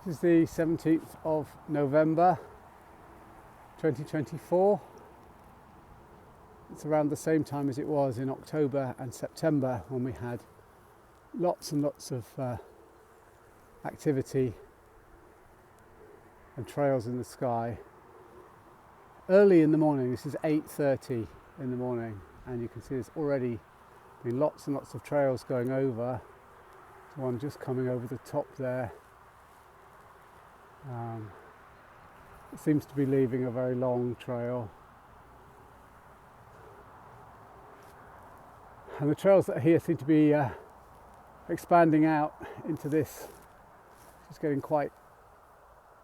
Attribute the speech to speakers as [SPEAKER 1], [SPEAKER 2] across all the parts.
[SPEAKER 1] This is the 17th of November 2024. It's around the same time as it was in October and September when we had lots and lots of activity and trails in the sky. Early in the morning, this is 8:30 in the morning, and you can see there's already been lots and lots of trails going over. There's one just coming over the top there. It seems to be leaving a very long trail. And the trails that are here seem to be expanding out into this. It's getting quite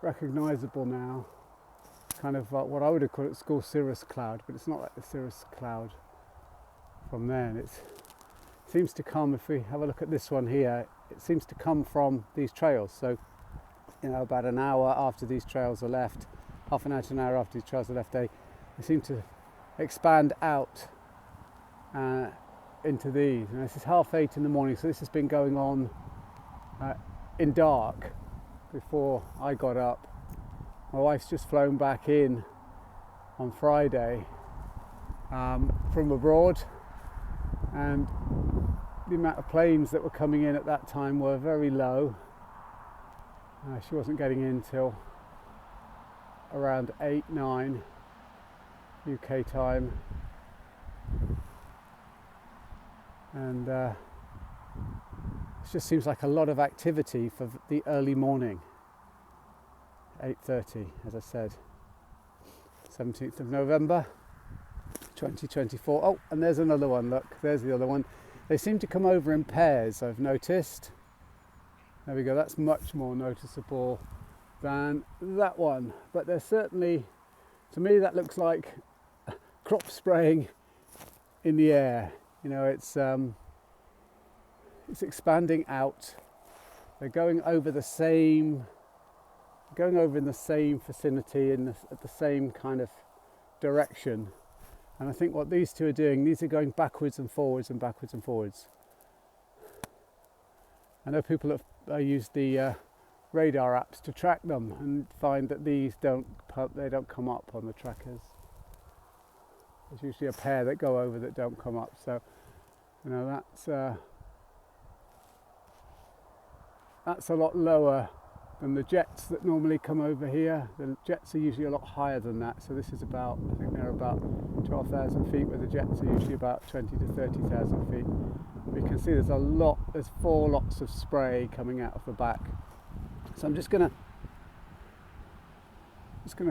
[SPEAKER 1] recognisable now. Kind of what I would have called it school cirrus cloud, but it's not like the cirrus cloud from then. It seems to come, if we have a look at this one here, it seems to come from these trails. So, about an hour after these trails are left, half an hour to an hour after these trails are left, they seem to expand out into these. And this is 8:30 in the morning, so this has been going on in dark before I got up. My wife's just flown back in on Friday from abroad, and the amount of planes that were coming in at that time were very low. She wasn't getting in till around 8-9 UK time, and it just seems like a lot of activity for the early morning. 8:30, as I said, 17th of November 2024. Oh, and there's another one, look, there's the other one. They seem to come over in pairs, I've noticed. There we go, that's much more noticeable than that one. But there's certainly, to me, that looks like crop spraying in the air. It's expanding out. They're going over in the same vicinity, at the same kind of direction. And I think what these two are doing, these are going backwards and forwards and backwards and forwards. I know people have used the radar apps to track them and find that these don't come up on the trackers. There's usually a pair that go over that don't come up. So, that's a lot lower than the jets that normally come over here. The jets are usually a lot higher than that. So this is about, I think they're about 12,000 feet, where the jets are usually about 20 to 30,000 feet. We can see there's 4 lots of spray coming out of the back. So I'm just gonna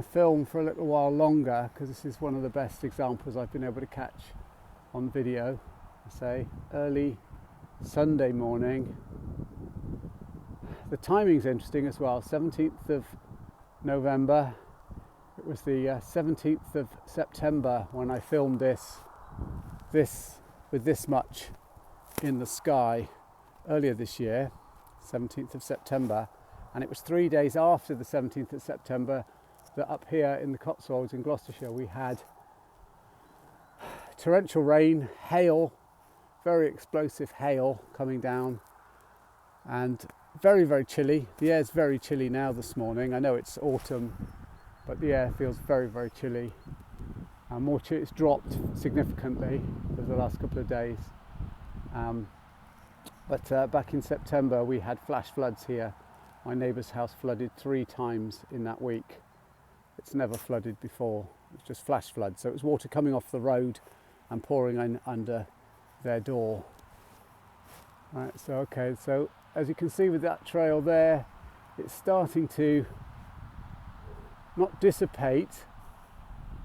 [SPEAKER 1] film for a little while longer, because this is one of the best examples I've been able to catch on video. I say early Sunday morning. The timing's interesting as well. 17th of November. It was the 17th of September when I filmed this with this much in the sky earlier this year, 17th of September, and it was 3 days after the 17th of September that up here in the Cotswolds in Gloucestershire we had torrential rain, hail, very explosive hail coming down, and very, very chilly. The air's very chilly now this morning. I know it's autumn, but the air feels very, very chilly. It's dropped significantly over the last couple of days. But back in September we had flash floods here. My neighbour's house flooded 3 times in that week. It's never flooded before. It's just flash floods. So it was water coming off the road and pouring in under their door. Right, so as you can see with that trail there, it's starting to not dissipate,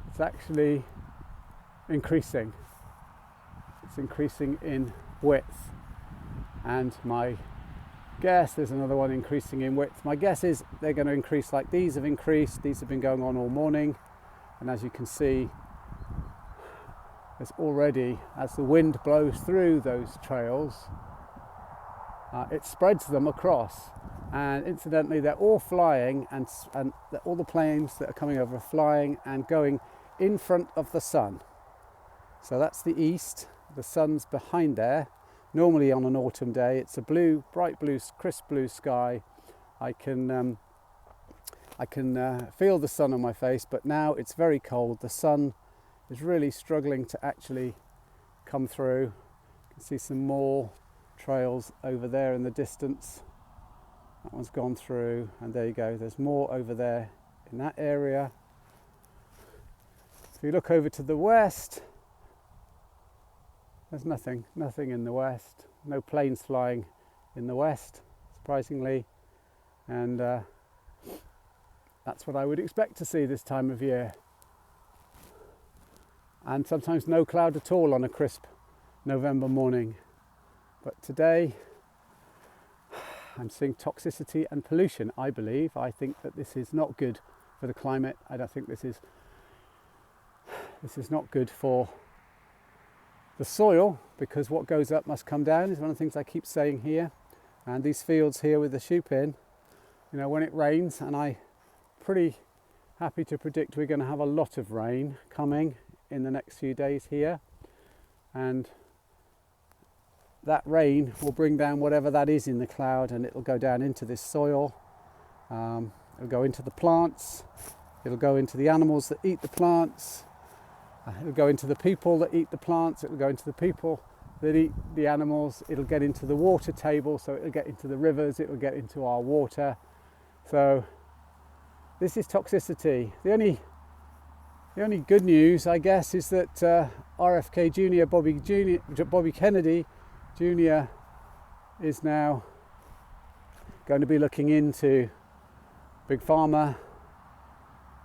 [SPEAKER 1] it's actually increasing. It's increasing in width. And my guess, there's another one increasing in width. My guess is they're going to increase like these have increased. These have been going on all morning. And as you can see, there's already, as the wind blows through those trails, it spreads them across, and incidentally they're all flying, and all the planes that are coming over are flying and going in front of the sun. So that's the east, the sun's behind there. Normally on an autumn day it's a bright blue, crisp blue sky. I can I can feel the sun on my face, but now it's very cold. The sun is really struggling to actually come through. You can see some more trails over there in the distance. That one's gone through, and there you go. There's more over there in that area. If you look over to the west, there's nothing in the west. No planes flying in the west, surprisingly, and that's what I would expect to see this time of year. And sometimes no cloud at all on a crisp November morning. But today I'm seeing toxicity and pollution, I believe. I think that this is not good for the climate. I don't think this is not good for the soil, because what goes up must come down is one of the things I keep saying here. And these fields here with the shoop in, you know, when it rains, and I'm pretty happy to predict we're going to have a lot of rain coming in the next few days here, and that rain will bring down whatever that is in the cloud, and it'll go down into this soil. It'll go into the plants, it'll go into the animals that eat the plants, it'll go into the people that eat the plants, it'll go into the people that eat the animals, it'll get into the water table, so it'll get into the rivers, it'll get into our water. So this is toxicity. The only good news, I guess, is that RFK Jr., Bobby Kennedy Jr. is now going to be looking into big pharma,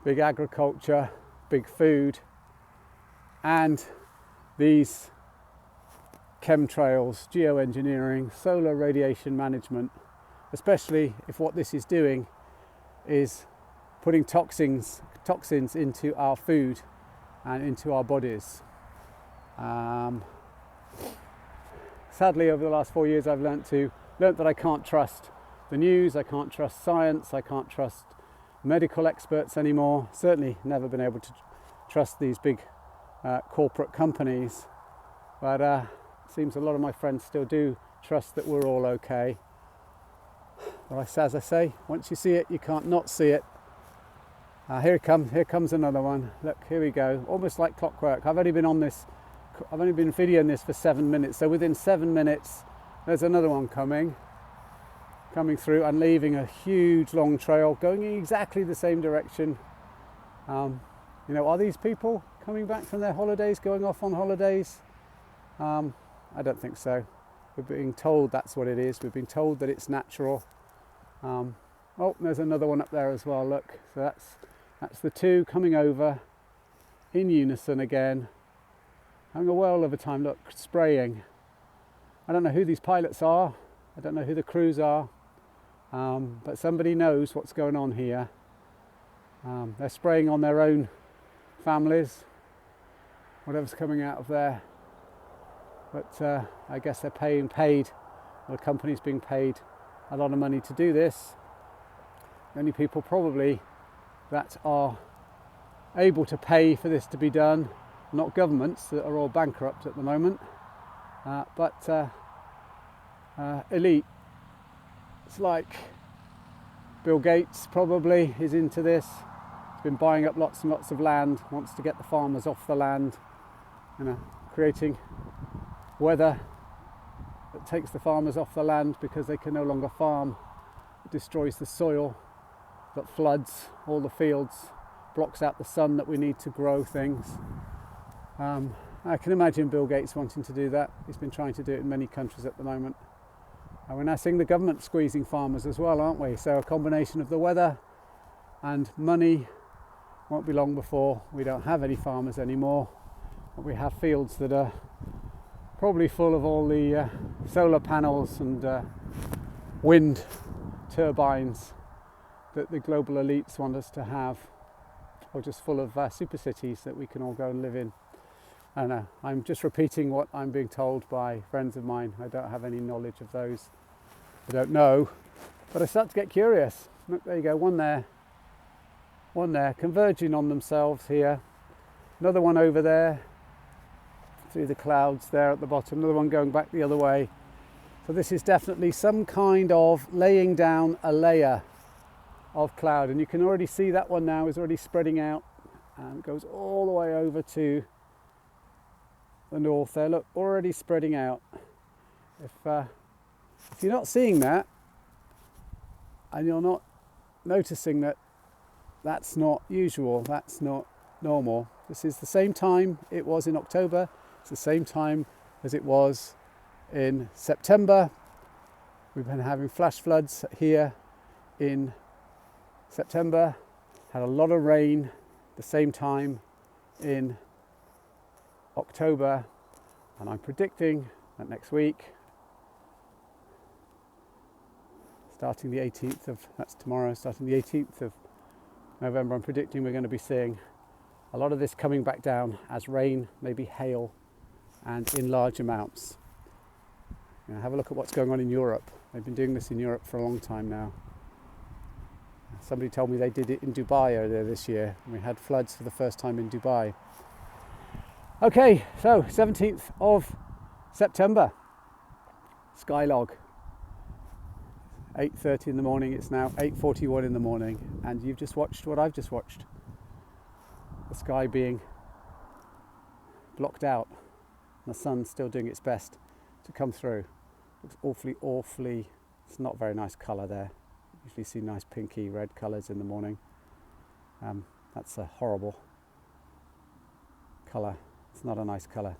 [SPEAKER 1] big agriculture, big food, and these chemtrails, geoengineering, solar radiation management, especially if what this is doing is putting toxins into our food and into our bodies. Sadly, over the last 4 years, I've learnt that I can't trust the news, I can't trust science, I can't trust medical experts anymore. Certainly never been able to trust these big corporate companies, but it seems a lot of my friends still do trust that we're all okay. But as I say, once you see it, you can't not see it. Here comes another one. Look, here we go, almost like clockwork. I've only been videoing this for 7 minutes, so within 7 minutes there's another one coming through and leaving a huge long trail going in exactly the same direction. You know, are these people coming back from their holidays, going off on holidays? I don't think so. We're being told that's what it is. We've been told that it's natural. Oh, there's another one up there as well, look. So that's the two coming over in unison again, having a whirl of a time. Look, spraying. I don't know who these pilots are, I don't know who the crews are, but somebody knows what's going on here. They're spraying on their own families, whatever's coming out of there. But I guess they're paid, the company's being paid a lot of money to do this. The only people probably that are able to pay for this to be done, not governments that are all bankrupt at the moment, but elite. It's like Bill Gates probably is into this. He's been buying up lots and lots of land, wants to get the farmers off the land, you know, creating weather that takes the farmers off the land because they can no longer farm. It destroys the soil, that floods all the fields, blocks out the sun that we need to grow things. I can imagine Bill Gates wanting to do that. He's been trying to do it in many countries at the moment. And we're now seeing the government squeezing farmers as well, aren't we? So a combination of the weather and money. Won't be long before we don't have any farmers anymore, but we have fields that are probably full of all the solar panels and wind turbines that the global elites want us to have, or just full of super cities that we can all go and live in. I don't know, I'm just repeating what I'm being told by friends of mine. I don't have any knowledge of those. I don't know, but I start to get curious. Look, there you go, one there, converging on themselves here. Another one over there, through the clouds there at the bottom, another one going back the other way. So this is definitely some kind of laying down a layer of cloud, and you can already see that one now is already spreading out and goes all the way over to the north there. Look, already spreading out. If you're not seeing that and you're not noticing that, that's not usual, that's not normal. This is the same time it was in October, it's the same time as it was in September. We've been having flash floods here in September, had a lot of rain the same time in October, and I'm predicting that next week, starting the 18th of, that's tomorrow, starting the 18th of November, I'm predicting we're going to be seeing a lot of this coming back down as rain, maybe hail, and in large amounts. You know, have a look at what's going on in Europe. They've been doing this in Europe for a long time now. Somebody told me they did it in Dubai earlier this year. We had floods for the first time in Dubai. Okay, so 17th of September, Skylog. 8:30 in the morning, it's now 8:41 in the morning, and you've just watched what I've just watched. The sky being blocked out, and the sun's still doing its best to come through. Looks awfully, it's not a very nice colour there. Usually see nice pinky red colours in the morning. That's a horrible colour. It's not a nice colour.